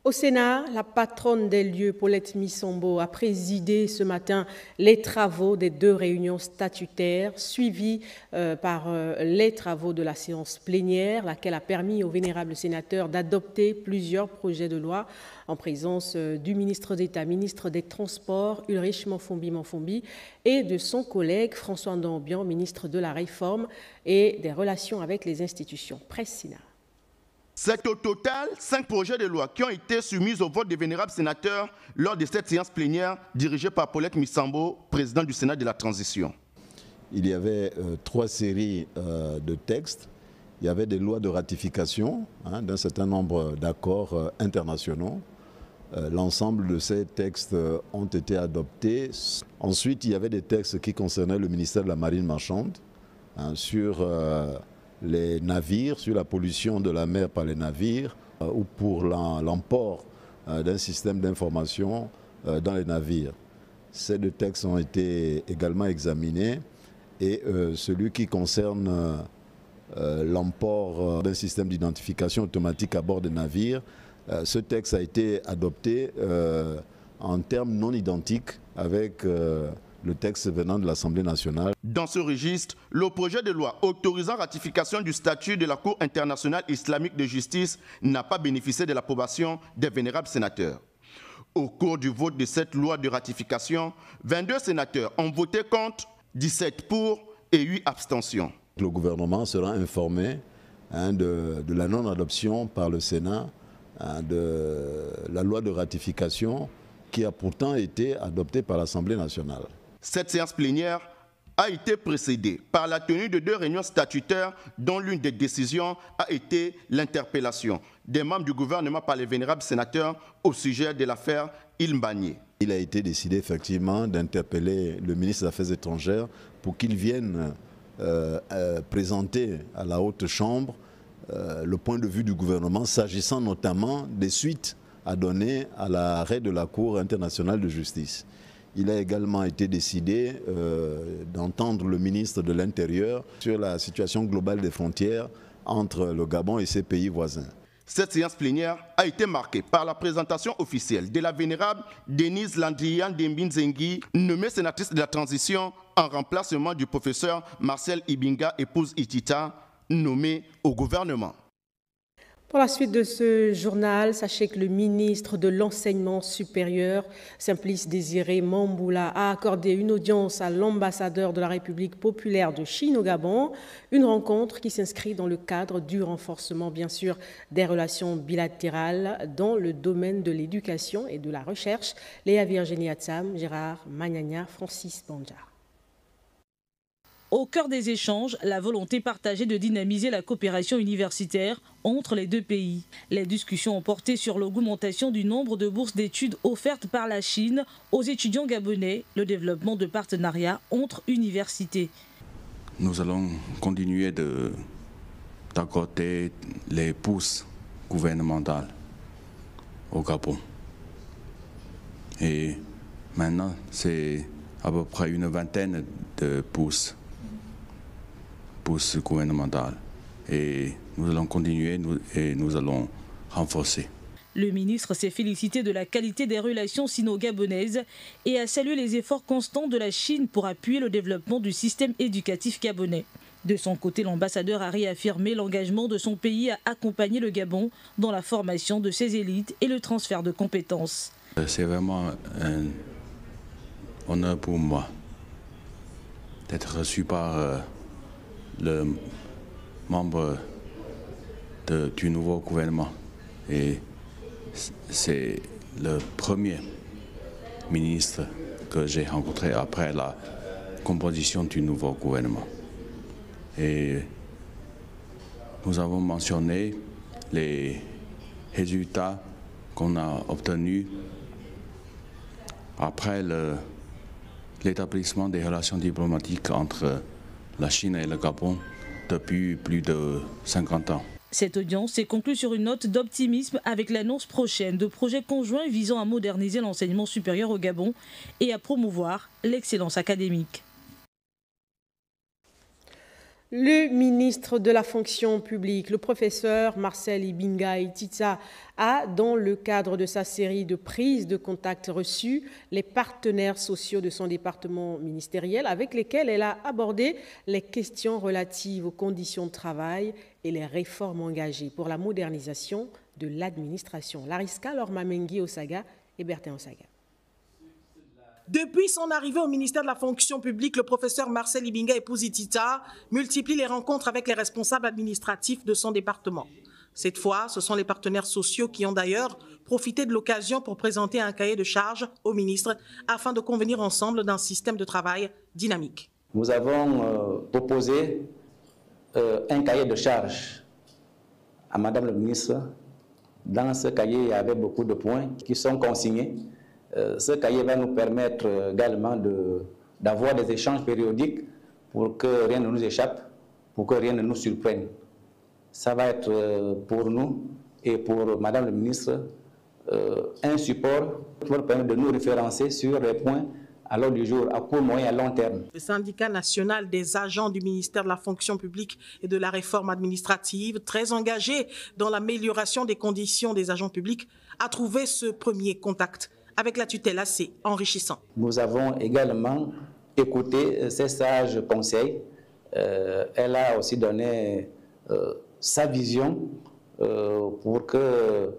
Au Sénat, la patronne des lieux, Paulette Misombo, a présidé ce matin les travaux des 2 réunions statutaires suivies par les travaux de la séance plénière, laquelle a permis aux vénérables sénateurs d'adopter plusieurs projets de loi en présence du ministre d'État, ministre des Transports, Ulrich Manfombi, et de son collègue François Ndambian, ministre de la Réforme et des Relations avec les institutions. Presse Sénat. C'est au total 5 projets de loi qui ont été soumis au vote des vénérables sénateurs lors de cette séance plénière dirigée par Paulette Misombo, président du Sénat de la Transition. Il y avait 3 séries de textes. Il y avait des lois de ratification d'un certain nombre d'accords internationaux. L'ensemble de ces textes ont été adoptés. Ensuite, il y avait des textes qui concernaient le ministère de la Marine marchande sur les navires, sur la pollution de la mer par les navires ou pour l'emport d'un système d'information dans les navires. Ces 2 textes ont été également examinés et celui qui concerne l'emport d'un système d'identification automatique à bord des navires, ce texte a été adopté en termes non identiques avec le texte venant de l'Assemblée nationale. Dans ce registre, le projet de loi autorisant ratification du statut de la Cour internationale islamique de justice n'a pas bénéficié de l'approbation des vénérables sénateurs. Au cours du vote de cette loi de ratification, 22 sénateurs ont voté contre, 17 pour et 8 abstentions. Le gouvernement sera informé de la non-adoption par le Sénat de la loi de ratification qui a pourtant été adoptée par l'Assemblée nationale. Cette séance plénière a été précédée par la tenue de 2 réunions statutaires dont l'une des décisions a été l'interpellation des membres du gouvernement par les vénérables sénateurs au sujet de l'affaire Ilmbagné. Il a été décidé effectivement d'interpeller le ministre des Affaires étrangères pour qu'il vienne présenter à la Haute Chambre le point de vue du gouvernement s'agissant notamment des suites à donner à l'arrêt de la Cour internationale de justice. Il a également été décidé d'entendre le ministre de l'Intérieur sur la situation globale des frontières entre le Gabon et ses pays voisins. Cette séance plénière a été marquée par la présentation officielle de la vénérable Denise Landrian Dembinzengi, nommée sénatrice de la Transition en remplacement du professeur Marcel Ibinga, épouse Itita, nommée au gouvernement. Pour la suite de ce journal, sachez que le ministre de l'Enseignement supérieur, Simplice Désiré Mamboula, a accordé une audience à l'ambassadeur de la République populaire de Chine au Gabon, une rencontre qui s'inscrit dans le cadre du renforcement, bien sûr, des relations bilatérales dans le domaine de l'éducation et de la recherche. Léa Virginie Atsam, Gérard Magnagna, Francis Banja. Au cœur des échanges, la volonté partagée de dynamiser la coopération universitaire entre les 2 pays. Les discussions ont porté sur l'augmentation du nombre de bourses d'études offertes par la Chine aux étudiants gabonais, le développement de partenariats entre universités. Nous allons continuer d'accorder les bourses gouvernementales au Gabon. Et maintenant, c'est à peu près une vingtaine de bourses gouvernementales. Et nous allons continuer et nous allons renforcer. Le ministre s'est félicité de la qualité des relations sino-gabonaises et a salué les efforts constants de la Chine pour appuyer le développement du système éducatif gabonais. De son côté, l'ambassadeur a réaffirmé l'engagement de son pays à accompagner le Gabon dans la formation de ses élites et le transfert de compétences. C'est vraiment un honneur pour moi d'être reçu par le membre du nouveau gouvernement. Et c'est le premier ministre que j'ai rencontré après la composition du nouveau gouvernement. Et nous avons mentionné les résultats qu'on a obtenus après l'établissement des relations diplomatiques entre la Chine et le Gabon depuis plus de 50 ans. Cette audience s'est conclue sur une note d'optimisme avec l'annonce prochaine de projets conjoints visant à moderniser l'enseignement supérieur au Gabon et à promouvoir l'excellence académique. Le ministre de la fonction publique, le professeur Marcel Ibinga Itita, a, dans le cadre de sa série de prises de contact reçues, les partenaires sociaux de son département ministériel avec lesquels elle a abordé les questions relatives aux conditions de travail et les réformes engagées pour la modernisation de l'administration. Lariska Lormamengi Osaga et Bertin Osaga. Depuis son arrivée au ministère de la fonction publique, le professeur Marcel Ibinga Epuzitita multiplie les rencontres avec les responsables administratifs de son département. Cette fois, ce sont les partenaires sociaux qui ont d'ailleurs profité de l'occasion pour présenter un cahier de charges au ministre afin de convenir ensemble d'un système de travail dynamique. Nous avons proposé un cahier de charges à Madame le ministre. Dans ce cahier, il y avait beaucoup de points qui sont consignés. Ce cahier va nous permettre également d'avoir des échanges périodiques pour que rien ne nous échappe, pour que rien ne nous surprenne. Ça va être pour nous et pour Madame le ministre un support pour permettre de nous référencer sur les points à l'ordre du jour, à court, moyen et à long terme. Le syndicat national des agents du ministère de la fonction publique et de la réforme administrative, très engagé dans l'amélioration des conditions des agents publics, a trouvé ce premier contact avec la tutelle assez enrichissant. Nous avons également écouté ces sages conseils. Elle a aussi donné sa vision pour que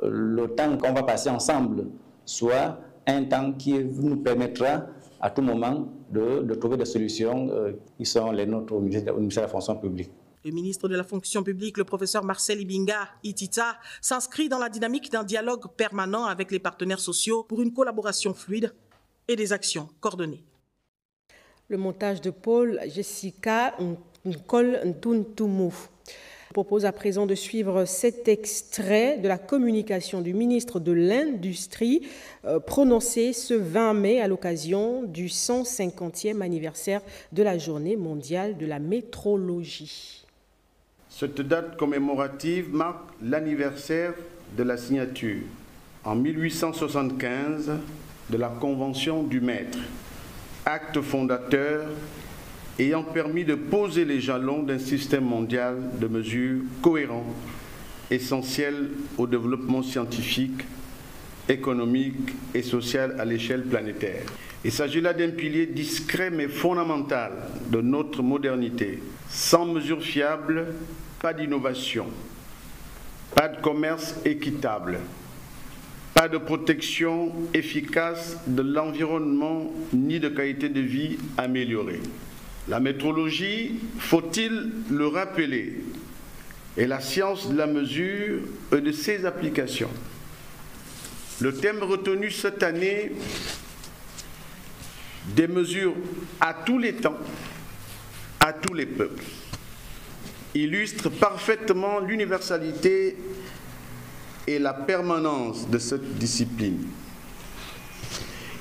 le temps qu'on va passer ensemble soit un temps qui nous permettra à tout moment de trouver des solutions qui sont les nôtres au ministère de la fonction publique. Le ministre de la fonction publique, le professeur Marcel Ibinga Itita, s'inscrit dans la dynamique d'un dialogue permanent avec les partenaires sociaux pour une collaboration fluide et des actions coordonnées. Le montage de Paul Jessica Nkol Ntuntumu propose à présent de suivre cet extrait de la communication du ministre de l'Industrie prononcé ce 20 mai à l'occasion du 150e anniversaire de la Journée mondiale de la métrologie. Cette date commémorative marque l'anniversaire de la signature en 1875 de la Convention du Maître, acte fondateur ayant permis de poser les jalons d'un système mondial de mesures cohérent, essentiel au développement scientifique, économique et social à l'échelle planétaire. Il s'agit là d'un pilier discret mais fondamental de notre modernité. Sans mesures fiables, pas d'innovation, pas de commerce équitable, pas de protection efficace de l'environnement ni de qualité de vie améliorée. La métrologie, faut-il le rappeler, est la science de la mesure et de ses applications. Le thème retenu cette année, des mesures à tous les temps, à tous les peuples, illustre parfaitement l'universalité et la permanence de cette discipline.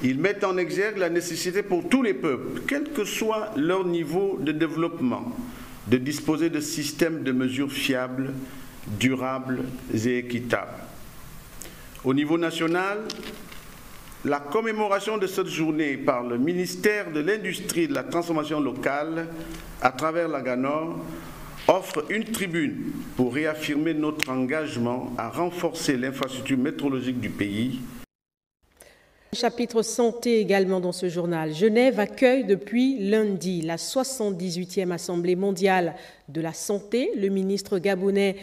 Il met en exergue la nécessité pour tous les peuples, quel que soit leur niveau de développement, de disposer de systèmes de mesures fiables, durables et équitables. Au niveau national, la commémoration de cette journée par le ministère de l'Industrie et de la Transformation locale, à travers la GANOR, offre une tribune pour réaffirmer notre engagement à renforcer l'infrastructure métrologique du pays. Chapitre santé également dans ce journal. Genève accueille depuis lundi la 78e Assemblée mondiale de la santé. Le ministre gabonais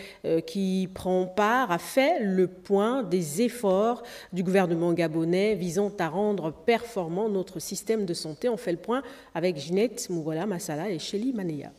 qui prend part a fait le point des efforts du gouvernement gabonais visant à rendre performant notre système de santé. On fait le point avec Ginette Mougola Massala et Shelly Maneya.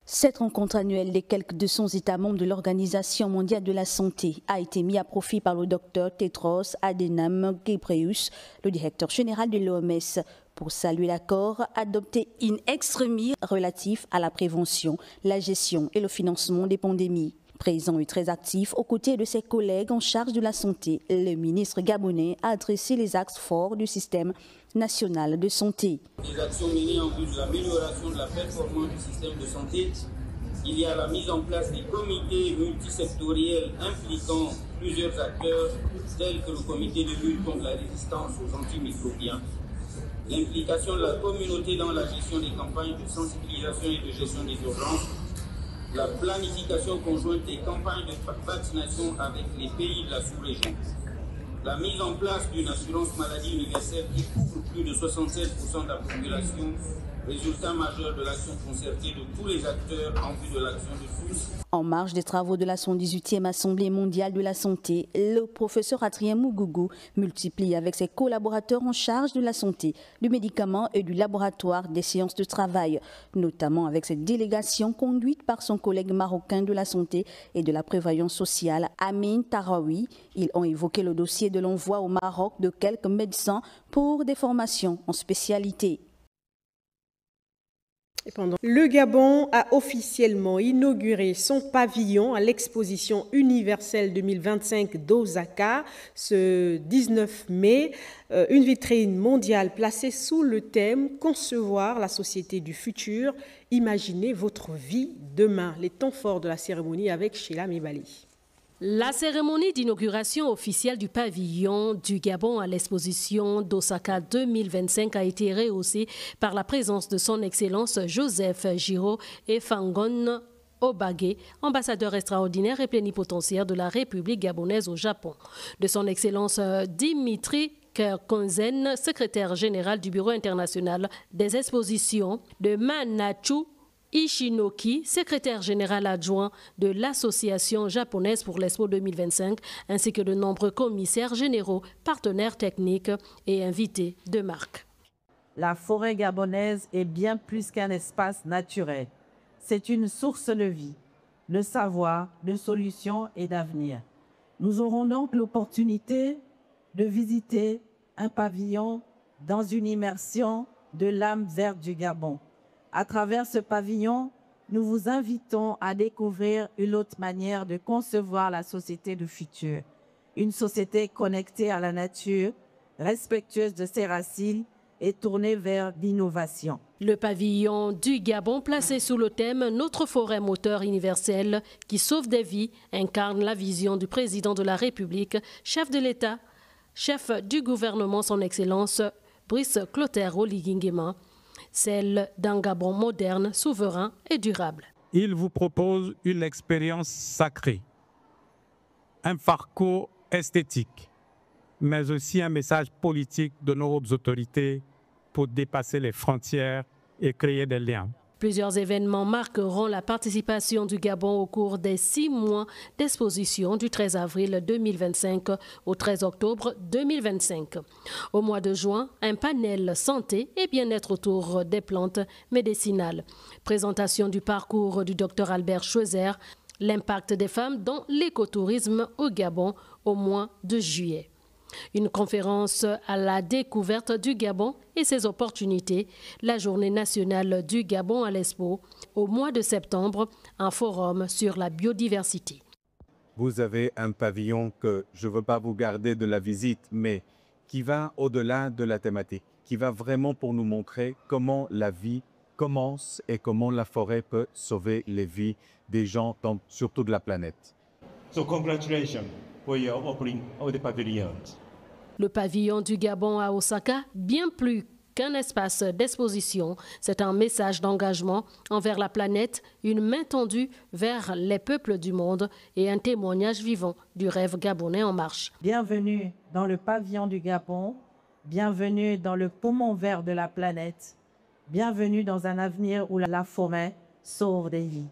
Cette rencontre annuelle des quelques 200 États membres de l'Organisation mondiale de la santé a été mise à profit par le docteur Tedros Adhanom Ghebreyesus, le directeur général de l'OMS, pour saluer l'accord adopté in extremis relatif à la prévention, la gestion et le financement des pandémies. Présent et très actif aux côtés de ses collègues en charge de la santé, le ministre gabonais a adressé les axes forts du système national de santé. Des actions menées en vue de l'amélioration de la performance du système de santé. Il y a la mise en place des comités multisectoriels impliquant plusieurs acteurs, tels que le comité de lutte contre la résistance aux antimicrobiens, l'implication de la communauté dans la gestion des campagnes de sensibilisation et de gestion des urgences, la planification conjointe des campagnes de vaccination avec les pays de la sous-région, la mise en place d'une assurance maladie universelle qui couvre plus de 76% de la population, résultat majeur de l'action concertée de tous les acteurs en vue de l'action de tous. En marge des travaux de la 118e Assemblée mondiale de la santé, le professeur Adrien Mugugu multiplie avec ses collaborateurs en charge de la santé, du médicament et du laboratoire des séances de travail, notamment avec cette délégation conduite par son collègue marocain de la santé et de la prévoyance sociale, Amin Tarawi. Ils ont évoqué le dossier de l'envoi au Maroc de quelques médecins pour des formations en spécialité. Le Gabon a officiellement inauguré son pavillon à l'exposition universelle 2025 d'Osaka ce 19 mai, une vitrine mondiale placée sous le thème « Concevoir la société du futur, imaginez votre vie demain ». Les temps forts de la cérémonie avec Sheila Mibali. La cérémonie d'inauguration officielle du pavillon du Gabon à l'exposition d'Osaka 2025 a été rehaussée par la présence de son Excellence Joseph Giraud et Fangon Obagé, ambassadeur extraordinaire et plénipotentiaire de la République gabonaise au Japon, de son Excellence Dimitri Kerkonzen, secrétaire général du Bureau international des expositions, de Manachu Ishinoki, secrétaire général adjoint de l'Association japonaise pour l'Expo 2025, ainsi que de nombreux commissaires généraux, partenaires techniques et invités de marque. La forêt gabonaise est bien plus qu'un espace naturel. C'est une source de vie, de savoir, de solutions et d'avenir. Nous aurons donc l'opportunité de visiter un pavillon dans une immersion de l'âme verte du Gabon. À travers ce pavillon, nous vous invitons à découvrir une autre manière de concevoir la société du futur. Une société connectée à la nature, respectueuse de ses racines et tournée vers l'innovation. Le pavillon du Gabon, placé sous le thème « Notre forêt moteur universelle qui sauve des vies » incarne la vision du président de la République, chef de l'État, chef du gouvernement, son Excellence Brice Clotaire Oligui Nguema, celle d'un Gabon moderne, souverain et durable. Il vous propose une expérience sacrée, un parcours esthétique, mais aussi un message politique de nos hautes autorités pour dépasser les frontières et créer des liens. Plusieurs événements marqueront la participation du Gabon au cours des 6 mois d'exposition du 13 avril 2025 au 13 octobre 2025. Au mois de juin, un panel santé et bien-être autour des plantes médicinales. Présentation du parcours du Dr Albert Schweitzer, l'impact des femmes dans l'écotourisme au Gabon au mois de juillet. Une conférence à la découverte du Gabon et ses opportunités, la journée nationale du Gabon à l'Expo, au mois de septembre, un forum sur la biodiversité. Vous avez un pavillon que je ne veux pas vous garder de la visite, mais qui va au-delà de la thématique, qui va vraiment pour nous montrer comment la vie commence et comment la forêt peut sauver les vies des gens, surtout de la planète. So congratulations for your opening of the pavilion. Le pavillon du Gabon à Osaka, bien plus qu'un espace d'exposition, c'est un message d'engagement envers la planète, une main tendue vers les peuples du monde et un témoignage vivant du rêve gabonais en marche. Bienvenue dans le pavillon du Gabon, bienvenue dans le poumon vert de la planète, bienvenue dans un avenir où la forêt sauve des vies.